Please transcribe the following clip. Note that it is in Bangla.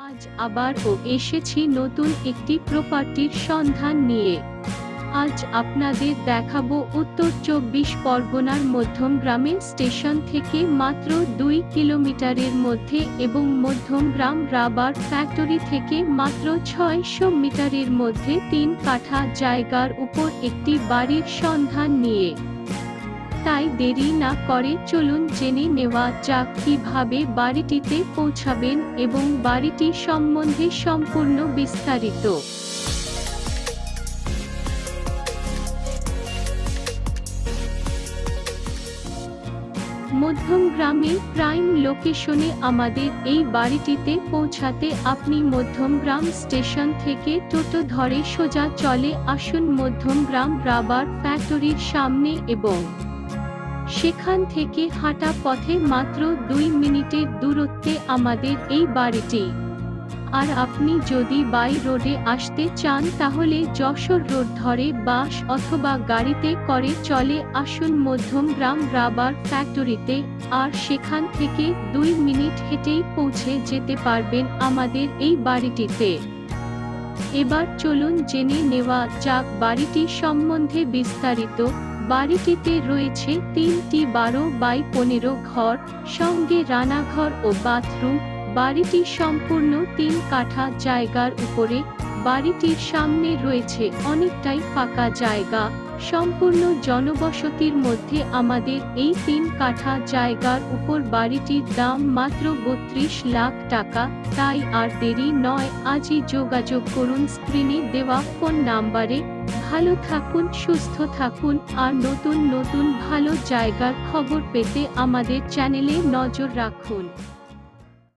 আজ আবারও এসেছি নতুন একটি প্রপার্টির সন্ধান নিয়ে। আজ আপনাদের দেখাবো উত্তর ২৪ পরগনার মধ্যমগ্রামে স্টেশন থেকে মাত্র ২ কিলোমিটারের মধ্যে এবং মধ্যমগ্রাম রাবার ফ্যাক্টরি থেকে মাত্র ৬০০ মিটারের মধ্যে ৩ কাঠা জায়গার উপর একটি বাড়ির সন্ধান নিয়ে। তাই দেরি না করে চলুন জেনে নেওয়া যাক কিভাবে বাড়িটিতে পৌঁছাবেন এবং বাড়িটি সম্বন্ধে সম্পূর্ণ বিস্তারিত। মধ্যমগ্রামে প্রাইম লোকেশনে আমাদের এই বাড়িটিতে পৌঁছাতে আপনি মধ্যমগ্রাম স্টেশন থেকে টোটো ধরে সোজা চলে আসুন মধ্যমগ্রাম রাবার ফ্যাক্টরির সামনে এবং সেখান থেকে হাঁটা পথে মাত্র ২ মিনিটের দূরত্বে আমাদের এই বাড়িটি। আর আপনি যদি বাই রোডে আসতে চান তাহলে যশোর রোড ধরে বাস অথবা গাড়িতে করে চলে আসুন মধ্যমগ্রাম রাবার ফ্যাক্টরিতে, আর সেখান থেকে ২ মিনিট হেঁটেই পৌঁছে যেতে পারবেন আমাদের এই বাড়িটিতে। এবার চলুন জেনে নেওয়া যাক বাড়িটি সম্বন্ধে বিস্তারিত। বাড়িটিতে রয়েছে ৩টি ১২x১৫ ঘর, সঙ্গে রান্নাঘর ও বাথরুম। বাড়িটি সম্পূর্ণ ৩ কাঠা জায়গার উপরে। বাড়িটির সামনে রয়েছে অনেকটাই ফাঁকা জায়গা। সম্পূর্ণ জনবসতির মধ্যে আমাদের এই ৩ কাঠা জায়গার উপর বাড়িটির দাম মাত্র ৩২ লাখ টাকা। তাই আর দেরি নয়, আজই যোগাযোগ করুন স্ক্রিনে দেওয়া ফোন নাম্বারে। ভালো থাকুন, সুস্থ থাকুন, আর নতুন নতুন ভালো জায়গার খবর পেতে আমাদের চ্যানেলে নজর রাখুন।